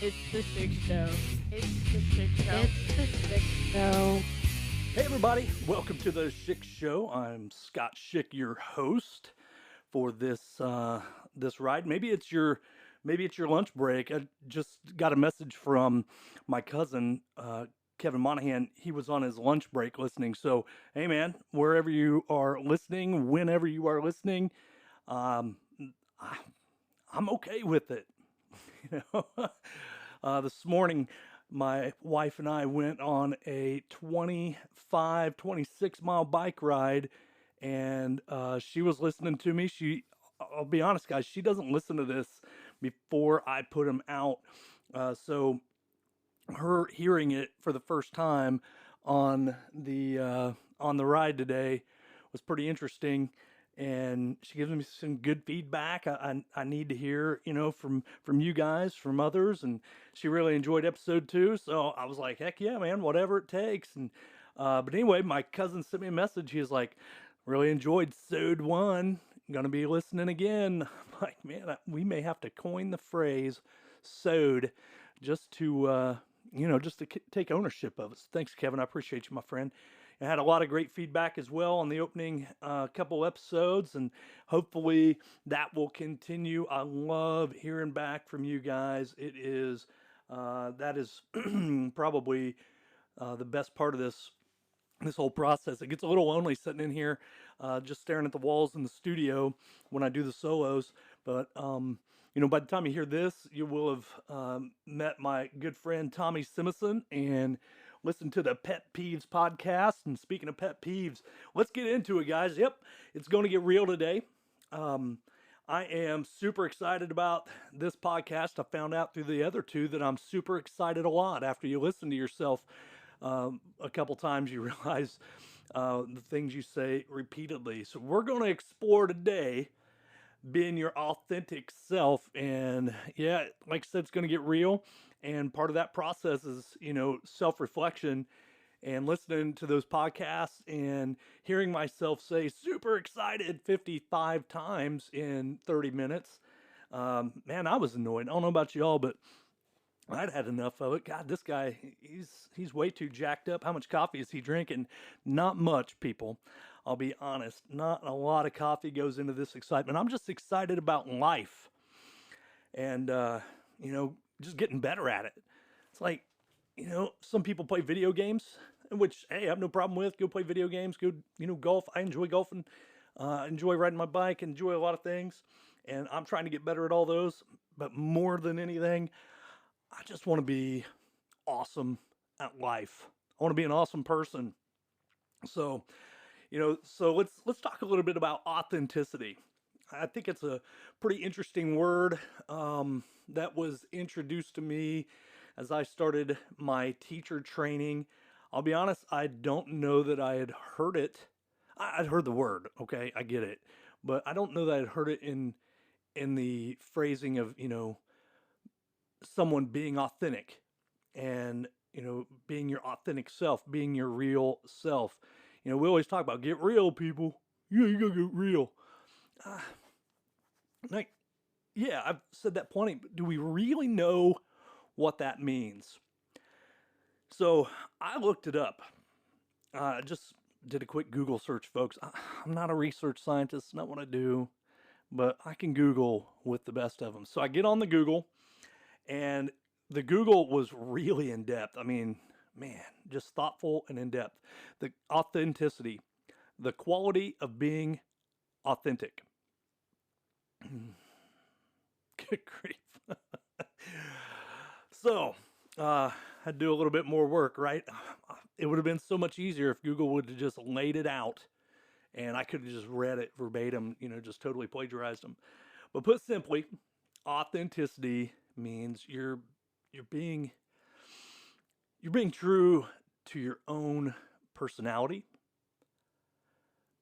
It's the Six Show. It's the Six Show. It's the Six Show. Hey everybody, welcome to the Schick Show. I'm Scott Schick, your host for this ride. Maybe it's your lunch break. I just got a message from my cousin Kevin Monahan. He was on his lunch break listening. So hey man, wherever you are listening, whenever you are listening, um, I, I'm okay with it. You know, this morning, my wife and I went on a 25, 26 mile bike ride, and she was listening to me. I'll be honest, guys, she doesn't listen to this before I put them out. So her hearing it for the first time on the ride today was pretty interesting, and she gives me some good feedback. I need to hear, from you guys, from others, and she really enjoyed episode 2. So I was like, heck yeah, man, whatever it takes. And but anyway, my cousin sent me a message. He was like, really enjoyed Sode 1. Gonna be listening again. I'm like, man, we may have to coin the phrase Sode just to take ownership of it. So thanks, Kevin. I appreciate you, my friend. I had a lot of great feedback as well on the opening couple episodes, and hopefully that will continue. I love hearing back from you guys. That is probably the best part of this whole process. It gets a little lonely sitting in here, just staring at the walls in the studio when I do the solos. But by the time you hear this, you will have met my good friend Tommy Simison and listened to the Pet Peeves podcast. And speaking of pet peeves, let's get into it, guys. Yep, it's going to get real today. I am super excited about this podcast. I found out through the other two that I'm super excited a lot. After you listen to yourself a couple times, you realize the things you say repeatedly. So we're going to explore today being your authentic self. And yeah, like I said, it's going to get real. And part of that process is, self-reflection and listening to those podcasts and hearing myself say super excited 55 times in 30 minutes. Man, I was annoyed. I don't know about y'all, but I'd had enough of it. God, this guy, he's way too jacked up. How much coffee is he drinking? Not much, people. I'll be honest. Not a lot of coffee goes into this excitement. I'm just excited about life and, just getting better at it. It's like, some people play video games, which, hey, I have no problem with. Go play video games, go, golf. I enjoy golfing. I enjoy riding my bike, enjoy a lot of things. And I'm trying to get better at all those. But more than anything, I just want to be awesome at life. I want to be an awesome person. So, so let's talk a little bit about authenticity. I think it's a pretty interesting word that was introduced to me as I started my teacher training. I'll be honest, I don't know that I had heard it. I'd heard the word, okay, I get it, but I don't know that I'd heard it in the phrasing of someone being authentic and being your authentic self, being your real self. We always talk about get real, people. Yeah, you gotta get real. uh, like, yeah, I've said that plenty, but do we really know what that means? So I looked it up. Just did a quick Google search, folks. I'm not a research scientist, not what I do, but I can Google with the best of them. So I get on the Google, and the Google was really in depth. I mean, man, just thoughtful and in depth. The authenticity, the quality of being authentic. Good grief. So, I had to do a little bit more work, right? It would have been so much easier if Google would have just laid it out and I could have just read it verbatim, just totally plagiarized them. But put simply, authenticity means you're being you're being true to your own personality,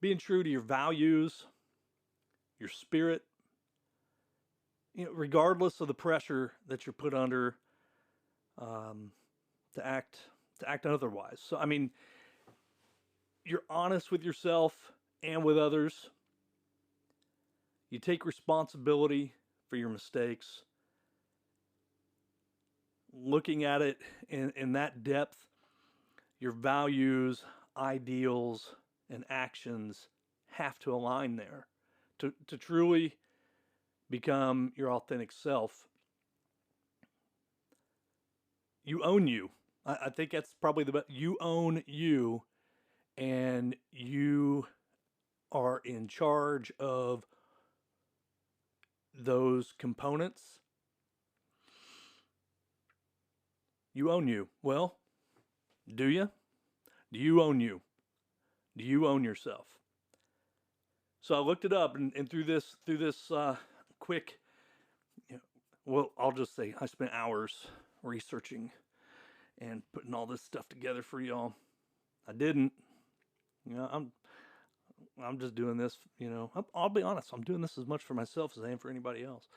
being true to your values, your spirit, regardless of the pressure that you're put under um, to act otherwise. So I mean, you're honest with yourself and with others. You take responsibility for your mistakes. looking at it in that depth, your values, ideals, and actions have to align there to truly become your authentic self. You own you. I think that's probably the best. You own you, and you are in charge of those components. You own you. Well, do you? Do you own you? Do you own yourself? So I looked it up, and through this quick, well, I'll just say I spent hours researching and putting all this stuff together for y'all. I didn't. I'm just doing this. I'll be honest. I'm doing this as much for myself as I am for anybody else.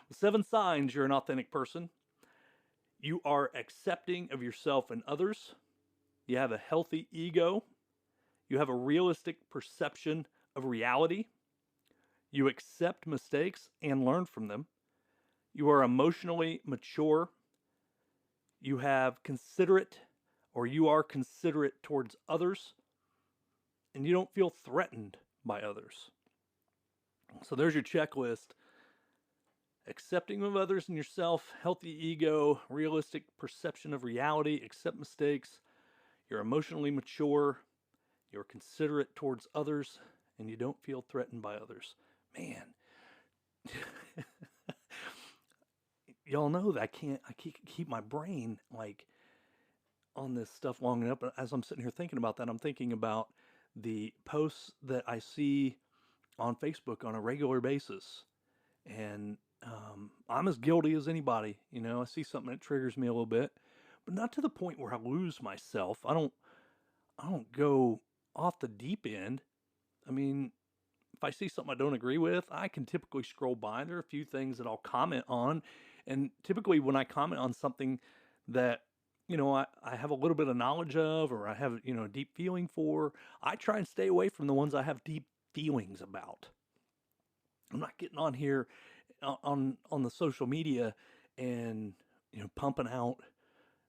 The 7 signs you're an authentic person. You are accepting of yourself and others. You have a healthy ego. You have a realistic perception of reality. You accept mistakes and learn from them. You are emotionally mature. You have considerate, or you are considerate towards others. And you don't feel threatened by others. So there's your checklist. Accepting of others and yourself, healthy ego, realistic perception of reality, accept mistakes. You're emotionally mature. You're considerate towards others, and you don't feel threatened by others. Man, y'all know that I can't keep my brain like on this stuff long enough. But as I'm sitting here thinking about that, I'm thinking about the posts that I see on Facebook on a regular basis, and I'm as guilty as anybody. I see something that triggers me a little bit, but not to the point where I lose myself. I don't go off the deep end. I mean, if I see something I don't agree with, I can typically scroll by. There are a few things that I'll comment on, and typically when I comment on something that I have a little bit of knowledge of, or I have a deep feeling for, I try and stay away from the ones I have deep feelings about. I'm not getting on here on the social media and pumping out,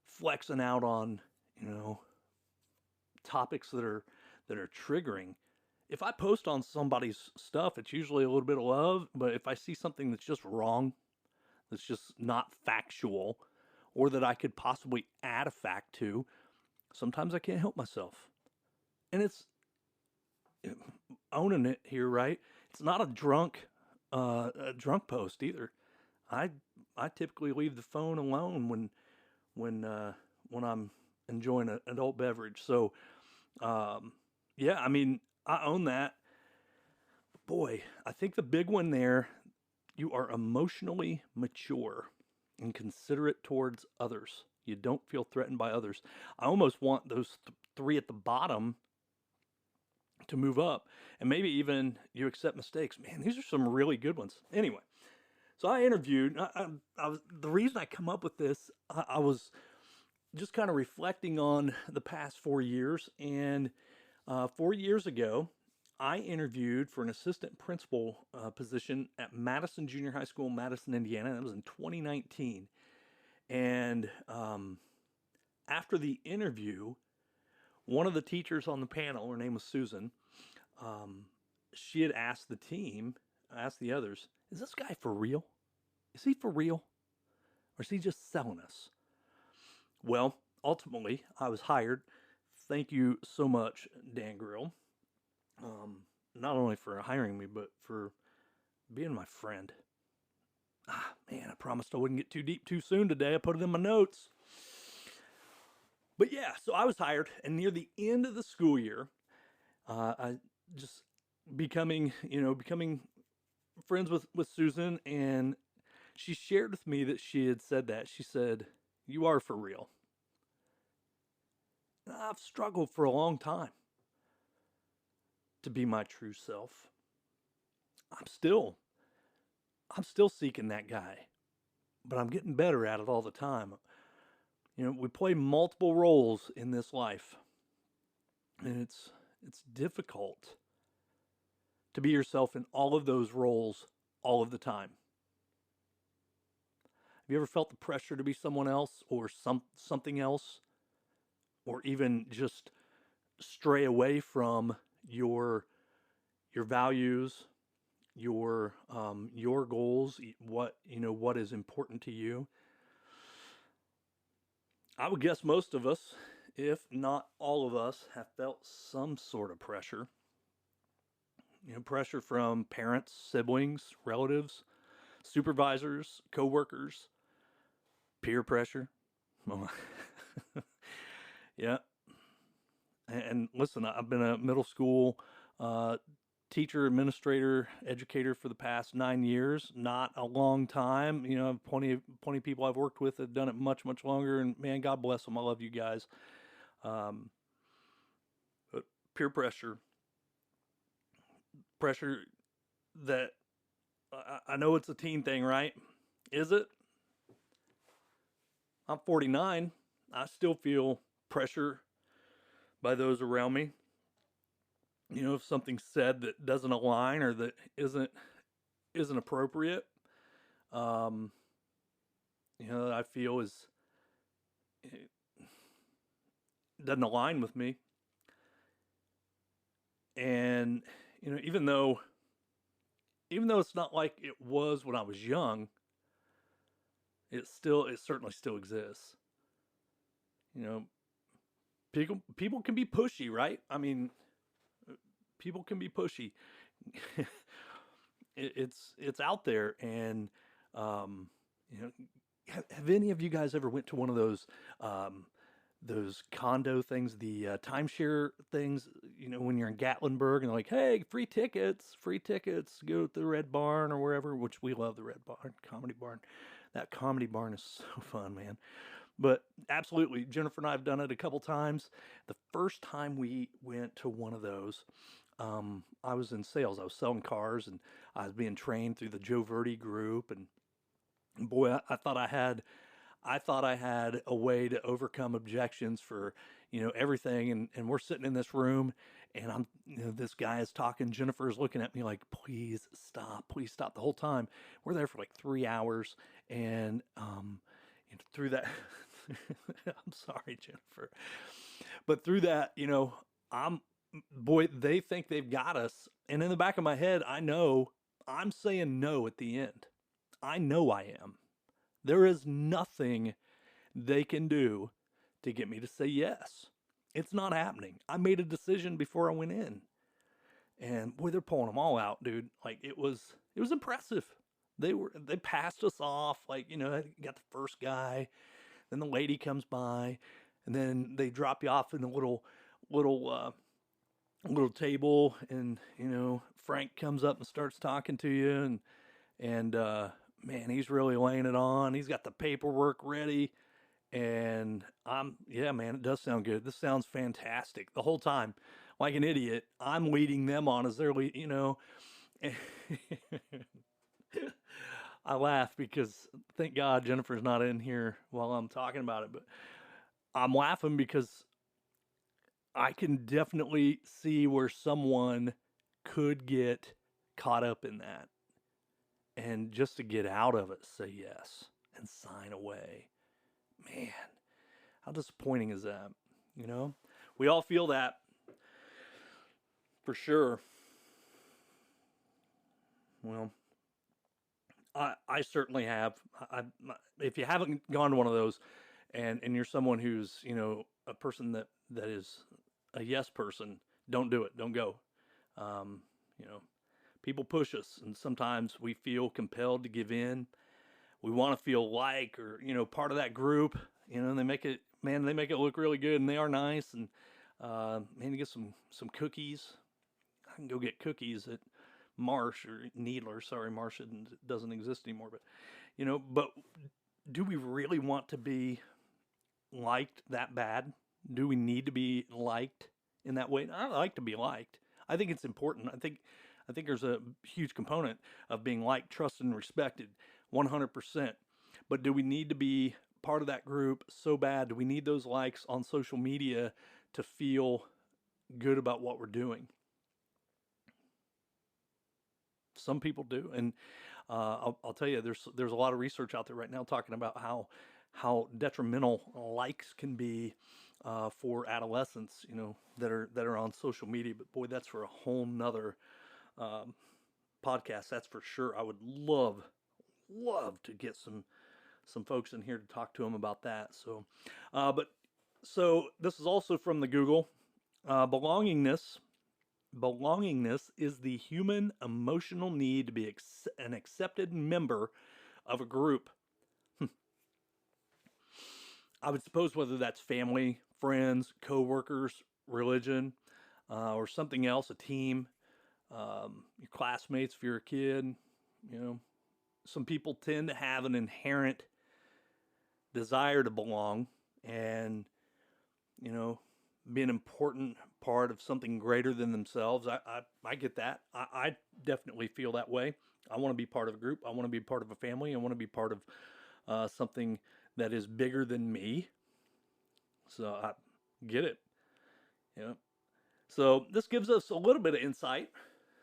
flexing out on topics that are triggering. If I post on somebody's stuff, it's usually a little bit of love, but if I see something that's just wrong, that's just not factual, or that I could possibly add a fact to, sometimes I can't help myself. And it's owning it here, right? It's not a drunk post either. I typically leave the phone alone when I'm enjoying an adult beverage. So yeah, I mean, I own that. Boy, I think the big one there, you are emotionally mature and considerate towards others. You don't feel threatened by others. I almost want those 3 at the bottom to move up, and maybe even you accept mistakes. Man, these are some really good ones. Anyway, so I interviewed. The reason I come up with this, I was just kind of reflecting on the past 4 years, and 4 years ago, I interviewed for an assistant principal position at Madison Junior High School in Madison, Indiana. That was in 2019. And after the interview, one of the teachers on the panel, her name was Susan, she had asked the others, is this guy for real? Is he for real? Or is he just selling us? Well, ultimately, I was hired. Thank you so much, Dan Grill. Not only for hiring me, but for being my friend. Man, I promised I wouldn't get too deep too soon today. I put it in my notes. But yeah, so I was hired, and near the end of the school year, I just becoming friends with Susan, and she shared with me that she had said that. She said, "You are for real." I've struggled for a long time to be my true self. I'm still seeking that guy, but I'm getting better at it all the time. We play multiple roles in this life, and it's difficult to be yourself in all of those roles all of the time. Have you ever felt the pressure to be someone else or something else, or even just stray away from your your values, your goals, what what is important to you? I would guess most of us, if not all of us, have felt some sort of pressure. Pressure from parents, siblings, relatives, supervisors, coworkers, peer pressure. Well, yeah. And listen, I've been a middle school uh, teacher, administrator, educator for the past 9 years. Not a long time. Plenty of people I've worked with have done it much, much longer. And man, God bless them. I love you guys. Um, but peer pressure, pressure that I know it's a teen thing, right? Is it? I'm 49. I still feel pressure by those around me. If something's said that doesn't align or that isn't appropriate, um, that I feel is it doesn't align with me, and even though it's not like it was when I was young, it certainly still exists. You know, people can be pushy, right? I mean, people can be pushy. It's out there, and um, you know, have any of you guys ever went to one of those condo things, the timeshare things? When you're in Gatlinburg, and they're like, "Hey, free tickets, go to the Red Barn or wherever." Which we love the Red Barn, Comedy Barn. That Comedy Barn is so fun, man. But absolutely, Jennifer and I have done it a couple times. The first time we went to one of those, I was in sales. I was selling cars, and I was being trained through the Joe Verdi group. And boy, I thought I had a way to overcome objections for everything. And we're sitting in this room, and this guy is talking. Jennifer is looking at me like, please stop. The whole time we're there for like 3 hours, and through that, I'm sorry, Jennifer, but through that, I'm boy, they think they've got us. And in the back of my head, I know I'm saying no at the end. I know I am. There is nothing they can do to get me to say yes. It's not happening. I made a decision before I went in. And boy, they're pulling them all out, dude. Like it was impressive. They passed us off, like, got the first guy, then the lady comes by, and then they drop you off in a little table, and Frank comes up and starts talking to you, and man, he's really laying it on. He's got the paperwork ready, and yeah, man, it does sound good. This sounds fantastic. The whole time, like an idiot, I'm leading them on as they're I laugh because thank God Jennifer's not in here while I'm talking about it, but I'm laughing because I can definitely see where someone could get caught up in that. And just to get out of it, say yes and sign away. Man, how disappointing is that? We all feel that for sure. Well, I certainly have. If you haven't gone to one of those, and you're someone who's a person that is a yes person, don't do it. Don't go. Um, you know, People push us, and sometimes we feel compelled to give in. We want to feel like, or part of that group. And they make it, man, they make it look really good, and they are nice. And man, you get some cookies. I can go get cookies at Marsh or Needler. Sorry, Marsh doesn't exist anymore. But do we really want to be liked that bad? Do we need to be liked in that way? I like to be liked. I think it's important. I think there's a huge component of being liked, trusted, and respected, 100%. But do we need to be part of that group so bad? Do we need those likes on social media to feel good about what we're doing? Some people do, and I'll tell you, there's a lot of research out there right now talking about how detrimental likes can be for adolescents, that are on social media. But boy, that's for a whole nother um, podcast. That's for sure. I would love to get some folks in here to talk to them about that. But so this is also from the Google. Belongingness is the human emotional need to be an accepted member of a group. I would suppose whether that's family, friends, coworkers, religion, or something else, a team, your classmates if you're a kid. You know, some people tend to have an inherent desire to belong and, you know, be an important part of something greater than themselves. I get that. I definitely feel that way. I want to be part of a group. I want to be part of a family. I want to be part of something that is bigger than me. So I get it. You know. So this gives us a little bit of insight,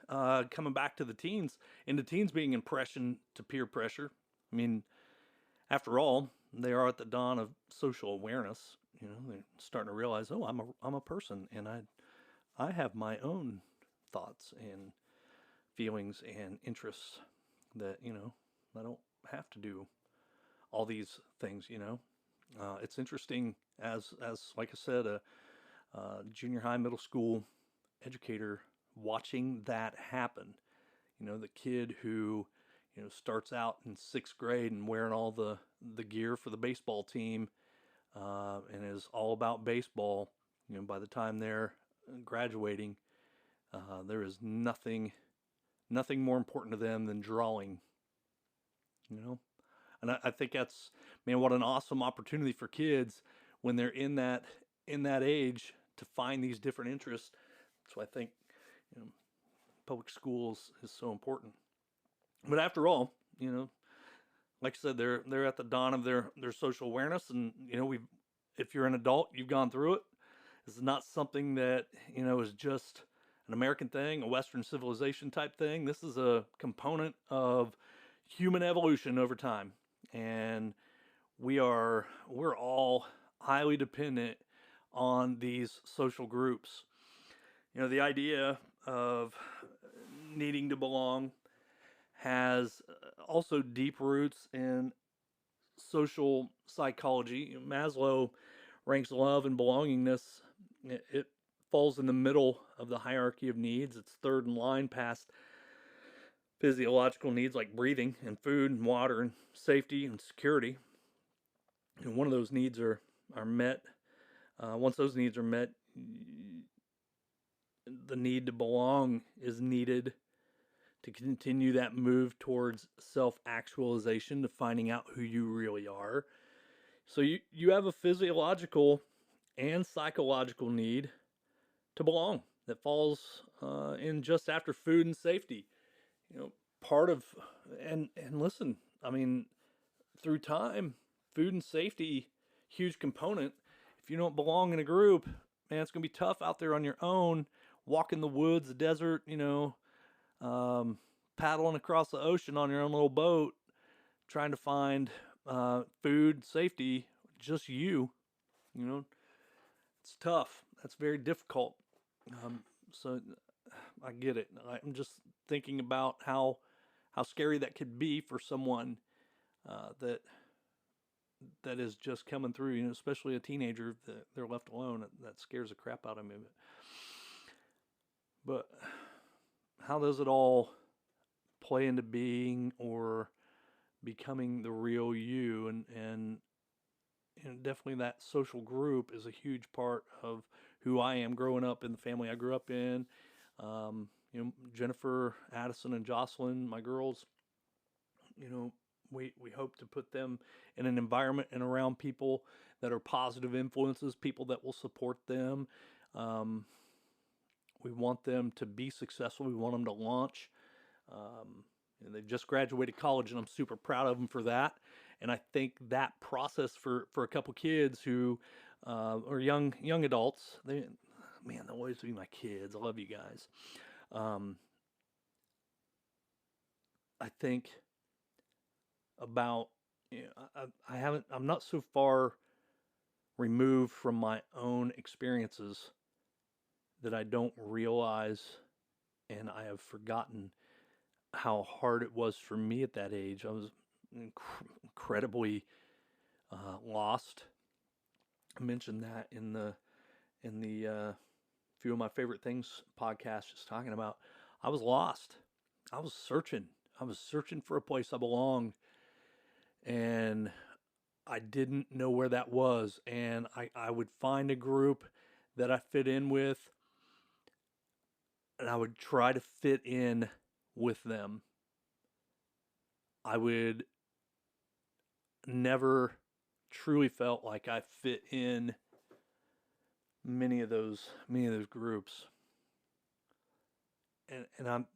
coming back to the teens, into teens being impression to peer pressure. I mean, after all, they are at the dawn of social awareness. You know, they're starting to realize, oh, I'm a person, and I have my own thoughts and feelings and interests that, I don't have to do all these things. It's interesting as like I said, a junior high, middle school educator, watching that happen. The kid who starts out in sixth grade and wearing all the gear for the baseball team, and is all about baseball. By the time they're graduating, there is nothing more important to them than drawing. And I think that's, man, what an awesome opportunity for kids when they're in that age to find these different interests. So I think public schools is so important. But after all, like I said, they're at the dawn of their social awareness, and if you're an adult, you've gone through it. This is not something that is just an American thing, a Western civilization type thing. This is a component of human evolution over time, and we're all highly dependent on these social groups. The idea of needing to belong has also deep roots in social psychology. Maslow ranks love and belongingness. It falls in the middle of the hierarchy of needs. It's third in line past physiological needs like breathing and food and water and safety and security. And one of those needs are met. Once those needs are met, the need to belong is needed to continue that move towards self-actualization, to finding out who you really are. So you have a physiological and psychological need to belong that falls in just after food and safety. Part of, and listen, I mean, through time, food and safety, huge component. If you don't belong in a group, man, it's going to be tough out there on your own, walking the woods, the desert, paddling across the ocean on your own little boat, trying to find food, safety, just you. It's tough. That's very difficult. So I get it. I'm just thinking about how scary that could be for someone that is just coming through. Especially a teenager that they're left alone. That scares the crap out of me. But how does it all play into being or becoming the real you? And definitely that social group is a huge part of who I am growing up in the family I grew up in. Jennifer, Addison, and Jocelyn, my girls, we hope to put them in an environment and around people that are positive influences, people that will support them. We want them to be successful. We want them to launch. And they've just graduated college, and I'm super proud of them for that. And I think that process for a couple kids who are young adults, they'll always be my kids. I love you guys. I think about, I'm not so far removed from my own experiences that I don't realize, and I have forgotten how hard it was for me at that age. I was incredibly lost. I mentioned that in the few of my favorite things podcast, just talking about. I was lost. I was searching. I was searching for a place I belonged, and I didn't know where that was. And I would find a group that I fit in with, and I would try to fit in with them. I would never truly felt like I fit in many of those groups. And I'm,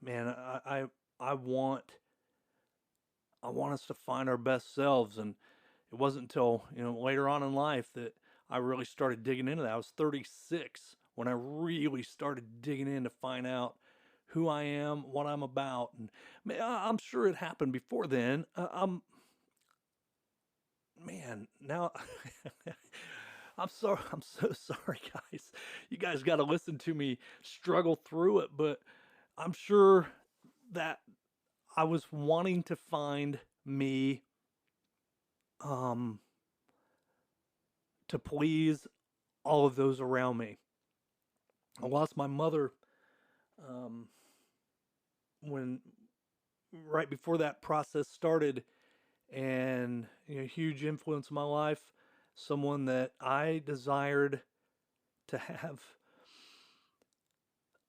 man, I want us to find our best selves. And it wasn't until, later on in life that I really started digging into that. I was 36 when I really started digging in to find out who I am, what I'm about. And man, I'm sure it happened before then. Now I'm sorry. I'm so sorry, guys. You guys got to listen to me struggle through it, but I'm sure that I was wanting to find me to please all of those around me. I lost my mother when right before that process started, and huge influence in my life, someone that I desired to have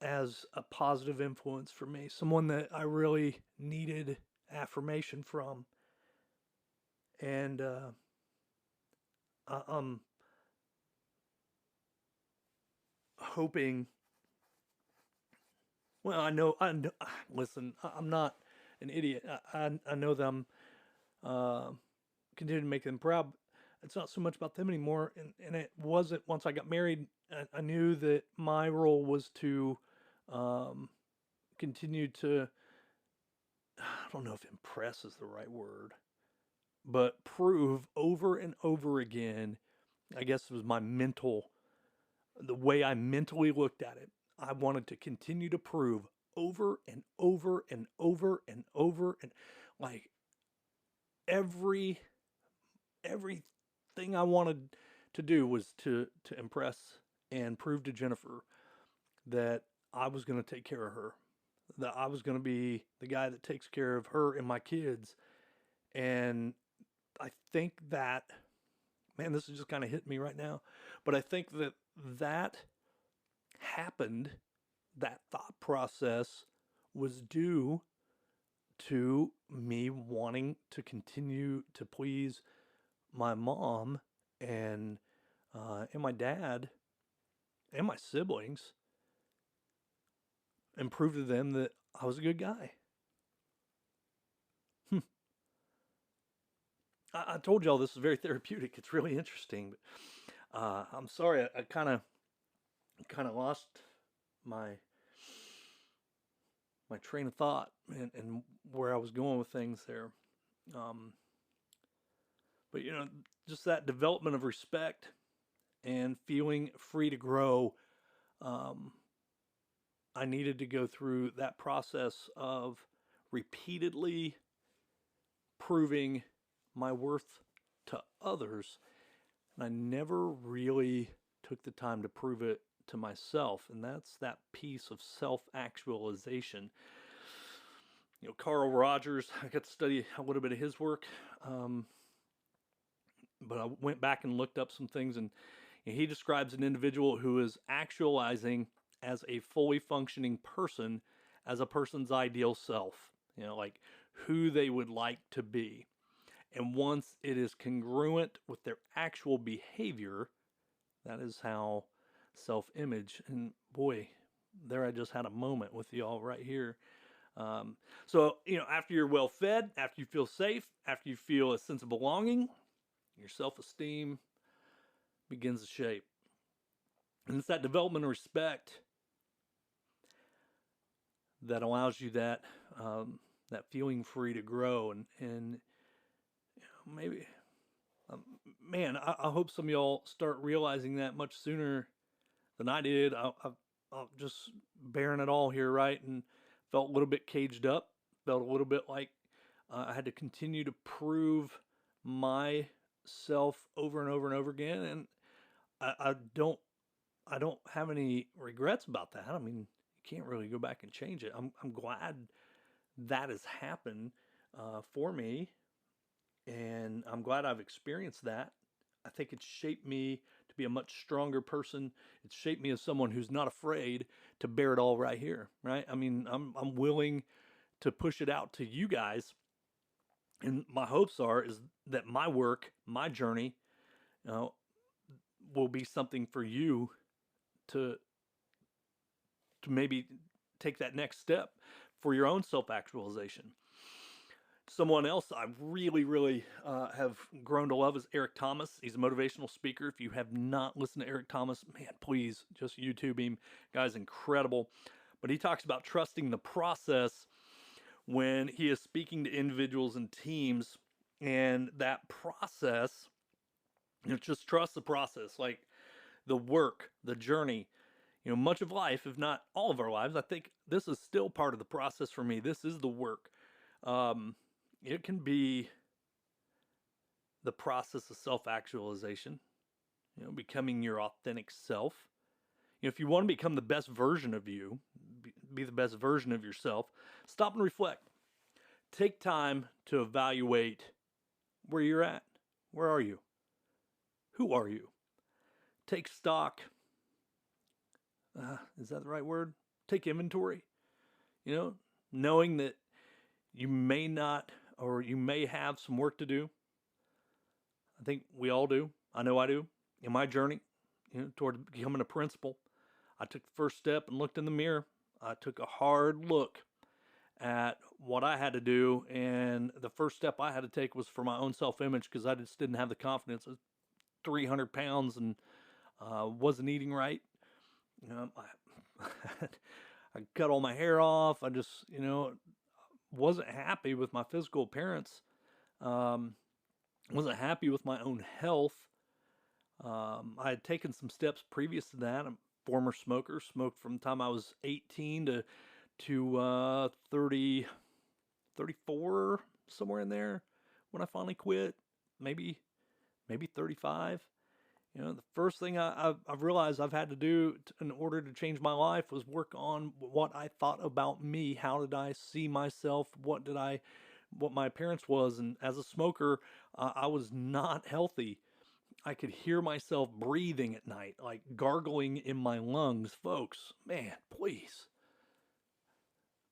as a positive influence for me, someone that I really needed affirmation from. And I'm hoping, well, I know, listen, I'm not an idiot. I know that I'm continuing to make them proud. It's not so much about them anymore. And it wasn't, once I got married, I knew that my role was to continue to, I don't know if impress is the right word, but prove over and over again. I guess it was the way I mentally looked at it. I wanted to continue to prove over and over and over and over, and like everything I wanted to do was to impress and prove to Jennifer that I was going to take care of her, that I was going to be the guy that takes care of her and my kids. And I think that, man, this is just kind of hitting me right now, but I think that happened, that thought process was due to me wanting to continue to please my mom and my dad and my siblings, and prove to them that I was a good guy. I told y'all this is very therapeutic. It's really interesting, but I'm sorry. I kind of lost my train of thought and where I was going with things there. But just that development of respect and feeling free to grow. I needed to go through that process of repeatedly proving my worth to others. And I never really took the time to prove it to myself. And that's that piece of self-actualization. Carl Rogers, I got to study a little bit of his work. But I went back and looked up some things, and he describes an individual who is actualizing as a fully functioning person, as a person's ideal self, like who they would like to be. And once it is congruent with their actual behavior, that is how self-image, and boy, there I just had a moment with y'all right here. So, after you're well fed, after you feel safe, after you feel a sense of belonging, your self-esteem begins to shape. And it's that development of respect that allows you that that feeling free to grow, and maybe, um, man, I hope some of y'all start realizing that much sooner than I did. I'm just bearing it all here, right? And felt a little bit caged up, felt a little bit like I had to continue to prove myself over and over and over again, and I don't have any regrets about that. I mean, you can't really go back and change it. I'm glad that has happened for me, and I'm glad I've experienced that. I think it's shaped me to be a much stronger person. It's shaped me as someone who's not afraid to bear it all right here, right? I mean, I'm willing to push it out to you guys, and my hopes are is that my work, my journey, you know, will be something for you to maybe take that next step for your own self-actualization. Someone else I really, really have grown to love is Eric Thomas. He's a motivational speaker. If you have not listened to Eric Thomas, man, please just YouTube him. Guy's incredible. But he talks about trusting the process when he is speaking to individuals and teams. And that process, just trust the process, like the work, the journey. Much of life, if not all of our lives, I think this is still part of the process for me. This is the work. It can be the process of self-actualization, becoming your authentic self. If you want to become the best version of you, be the best version of yourself, stop and reflect. Take time to evaluate where you're at. Where are you? Who are you? Take stock. Is that the right word? Take inventory. Knowing that you may not, or you may have some work to do. I think we all do. I know I do. In my journey, toward becoming a principal, I took the first step and looked in the mirror. I took a hard look at what I had to do, and the first step I had to take was for my own self-image, because I just didn't have the confidence. I was 300 pounds and wasn't eating right. I cut all my hair off. I just, wasn't happy with my physical appearance. Wasn't happy with my own health. I had taken some steps previous to that. I'm a former smoker, smoked from the time I was 18 to 30, 34, somewhere in there when I finally quit. Maybe 35. The first thing I've realized I've had to do in order to change my life was work on what I thought about me. How did I see myself? What my appearance was? And as a smoker, I was not healthy. I could hear myself breathing at night, like gargling in my lungs. Folks, man, please.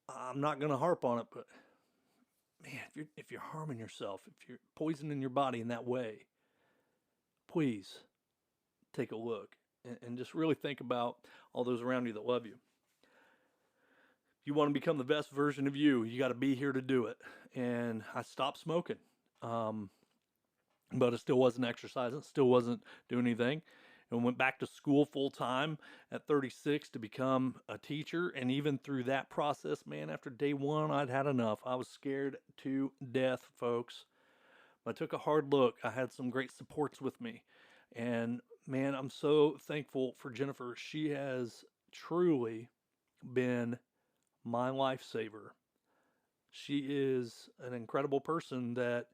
I'm not going to harp on it, but man, if you're harming yourself, if you're poisoning your body in that way, please take a look and just really think about all those around you that love you. If you want to become the best version of you, you got to be here to do it. And I stopped smoking, but it still wasn't exercising, still wasn't doing anything, and went back to school full time at 36 to become a teacher. And even through that process, man, after day one, I'd had enough. I was scared to death, folks. But I took a hard look. I had some great supports with me, and man, I'm so thankful for Jennifer. She has truly been my lifesaver. She is an incredible person that,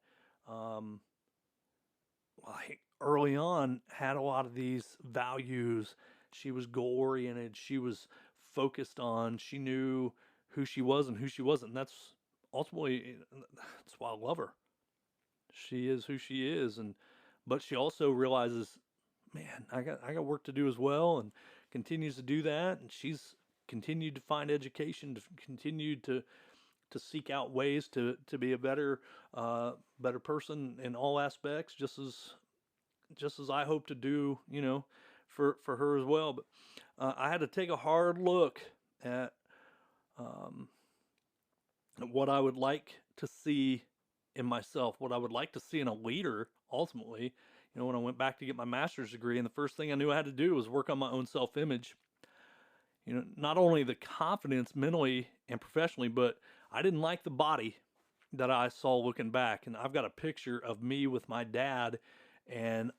like early on, had a lot of these values. She was goal-oriented. She was focused on, she knew who she was and who she wasn't. And that's ultimately, that's why I love her. She is who she is. But she also realizes, man, I got work to do as well, and continues to do that. And she's continued to find education, to continue to seek out ways to be a better person in all aspects, just as I hope to do, for her as well. But I had to take a hard look at what I would like to see in myself, what I would like to see in a leader ultimately. When I went back to get my master's degree, and the first thing I knew I had to do was work on my own self-image. Not only the confidence mentally and professionally, but I didn't like the body that I saw looking back. And I've got a picture of me with my dad, and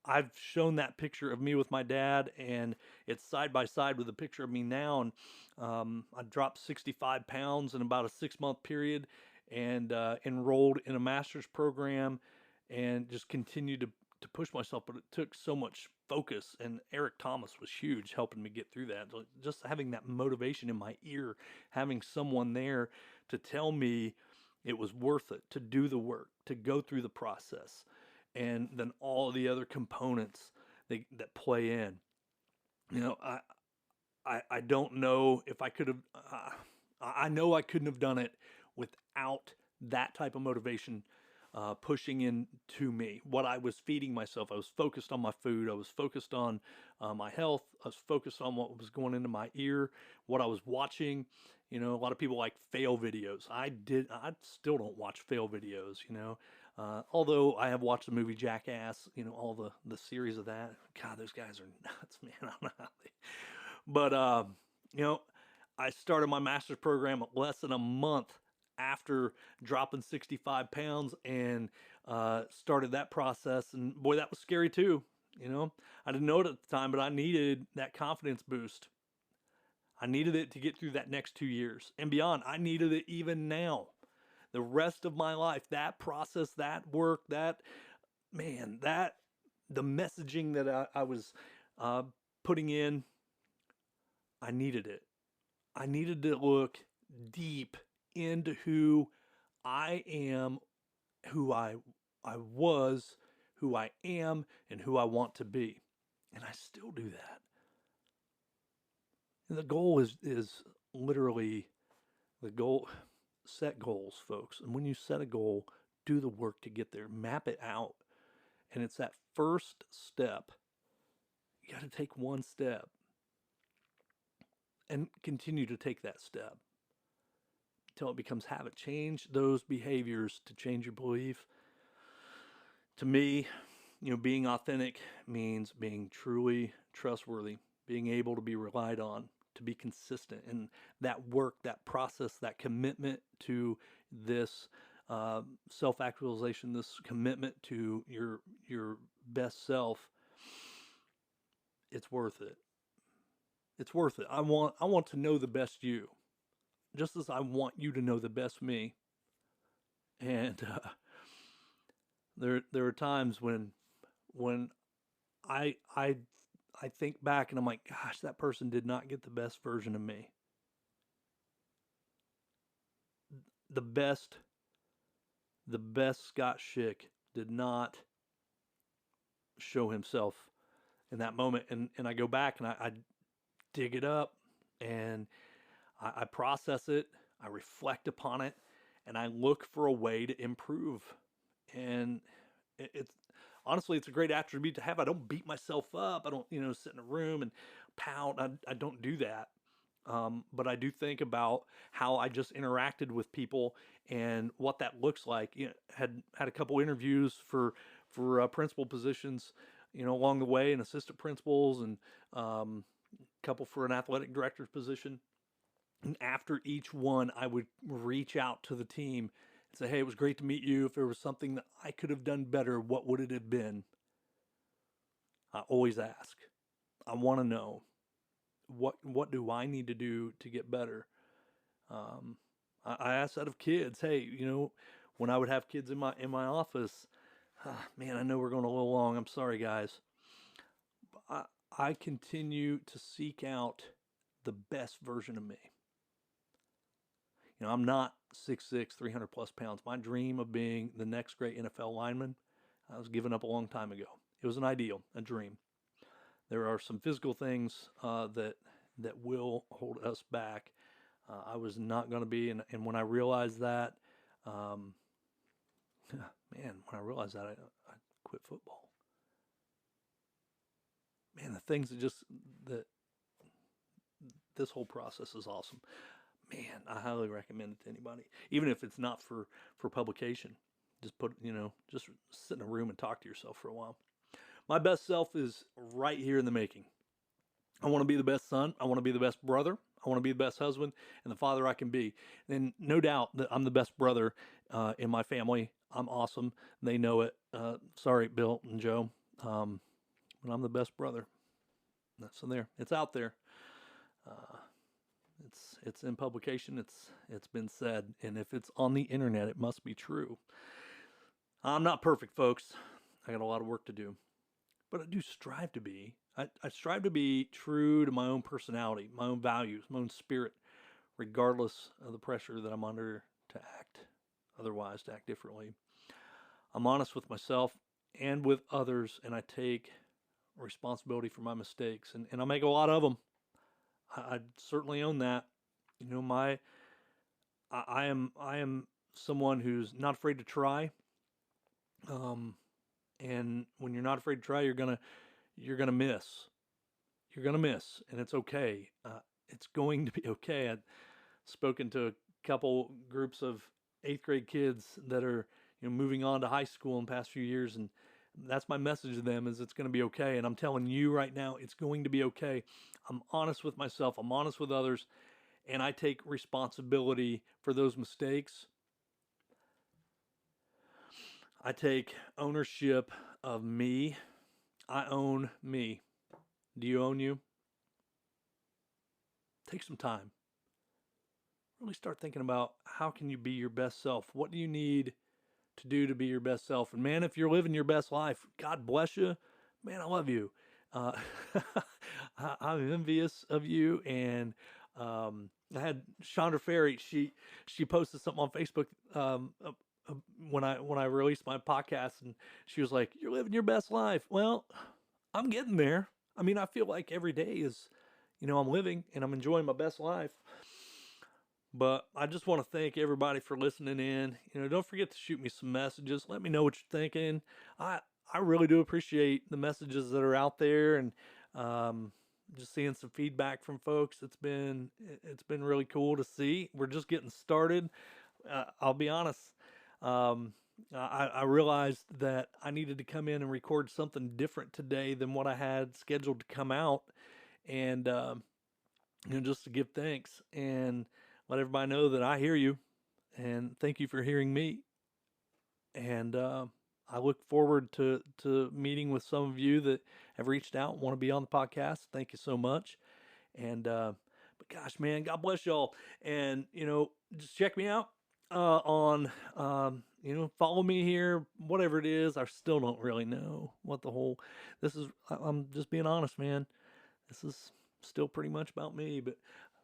I've shown that picture of me with my dad, and it's side by side with a picture of me now. And I dropped 65 pounds in about a 6 month period, and enrolled in a master's program, and just continued to push myself. But it took so much focus, and Eric Thomas was huge helping me get through that. So just having that motivation in my ear, having someone there to tell me it was worth it to do the work, to go through the process, and then all the other components that play in. You know, I don't know if I could have. I know I couldn't have done it without that type of motivation pushing into me. What I was feeding myself, I was focused on my food. I was focused on my health. I was focused on what was going into my ear, what I was watching. You know, a lot of people like fail videos. I still don't watch fail videos. You know, although I have watched the movie Jackass. You know, all the series of that. God, those guys are nuts, man. I don't know how they. But you know, I started my master's program less than a month after dropping 65 pounds, and started that process. And boy, that was scary too. You know, I didn't know it at the time, but I needed that confidence boost. I needed it to get through that next 2 years and beyond. I needed it even now. The rest of my life, that process, that work, that, man, that, the messaging that I was putting in, I needed it. I needed to look deep into who I am, who I was, who I am, and who I want to be. And I still do that. And the goal is literally the goal. Set goals, folks. And when you set a goal, do the work to get there. Map it out. And it's that first step. You got to take one step and continue to take that step until it becomes habit. Change those behaviors to change your belief. To me, you know, being authentic means being truly trustworthy, being able to be relied on, to be consistent. And that work, that process, that commitment to this self-actualization, this commitment to your best self, it's worth it. It's worth it. I want to know the best you, just as I want you to know the best me. And there are times when I think back and I'm like, gosh, that person did not get the best version of me. The best Scott Schick did not show himself in that moment. And I go back and I dig it up, and I process it, I reflect upon it, and I look for a way to improve. And it's honestly, it's a great attribute to have. I don't beat myself up. I don't, you know, sit in a room and pout. I don't do that. But I do think about how I just interacted with people and what that looks like. You know, had a couple interviews for principal positions, you know, along the way, and assistant principals, and a couple for an athletic director's position. And after each one, I would reach out to the team and say, hey, it was great to meet you. If there was something that I could have done better, what would it have been? I always ask. I want to know, what do I need to do to get better? I ask that of kids. Hey, you know, when I would have kids in my office, man, I know we're going a little long. I'm sorry, guys. I continue to seek out the best version of me. You know, I'm not 6'6", 300 plus pounds. My dream of being the next great NFL lineman, I was given up a long time ago. It was an ideal, a dream. There are some physical things that will hold us back. I was not going to be, and when I realized that, man, when I realized that, I quit football. Man, the things that this whole process is awesome. Man, I highly recommend it to anybody, even if it's not for publication. Just just sit in a room and talk to yourself for a while. My best self is right here in the making. I want to be the best son. I want to be the best brother. I want to be the best husband and the father I can be. And no doubt that I'm the best brother in my family. I'm awesome. They know it. Sorry, Bill and Joe. But I'm the best brother. That's in there. It's out there. Uh, it's in publication. It's been said, and if it's on the internet, it must be true. I'm not perfect, folks. I got a lot of work to do, but I do strive to be. I strive to be true to my own personality, my own values, my own spirit, regardless of the pressure that I'm under to act otherwise, to act differently. I'm honest with myself and with others, and I take responsibility for my mistakes, and I make a lot of them. I certainly own that. You know, I am someone who's not afraid to try. And when you're not afraid to try, you're gonna miss. You're gonna miss, and it's okay. It's going to be okay. I've spoken to a couple groups of eighth grade kids that are moving on to high school in the past few years, and that's my message to them: is it's going to be okay. And I'm telling you right now, it's going to be okay. I'm honest with myself. I'm honest with others, and I take responsibility for those mistakes. I take ownership of me. I own me. Do you own you? Take some time. Really start thinking about how can you be your best self? What do you need to do to be your best self? And man, if you're living your best life, God bless you. Man, I love you. I'm envious of you. And I had Chandra Ferry. She posted something on Facebook when I released my podcast, and she was like, "You're living your best life." Well, I'm getting there. I mean, I feel like every day is, I'm living and I'm enjoying my best life. But I just want to thank everybody for listening in. Don't forget to shoot me some messages. Let me know what you're thinking. I really do appreciate the messages that are out there, and just seeing some feedback from folks. It's been really cool to see. We're just getting started. I'll be honest. I realized that I needed to come in and record something different today than what I had scheduled to come out, and just to give thanks and let everybody know that I hear you, and thank you for hearing me. And I look forward to meeting with some of you that have reached out and want to be on the podcast. Thank you so much. And but gosh, man, God bless y'all. And just check me out on follow me here, whatever it is. I still don't really know what this is. I'm just being honest, man. This is still pretty much about me, but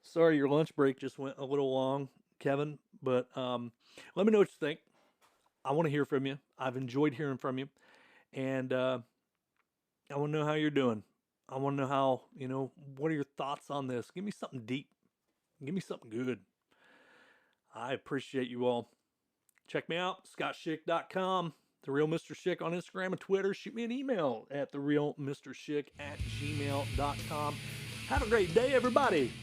sorry your lunch break just went a little long, Kevin, but let me know what you think. I want to hear from you. I've enjoyed hearing from you, and I want to know how you're doing. I want to know how, what are your thoughts on this? Give me something deep. Give me something good. I appreciate you all. Check me out, scottschick.com, The Real Mr. Schick on Instagram and Twitter. Shoot me an email at therealmrschick@gmail.com. Have a great day, everybody.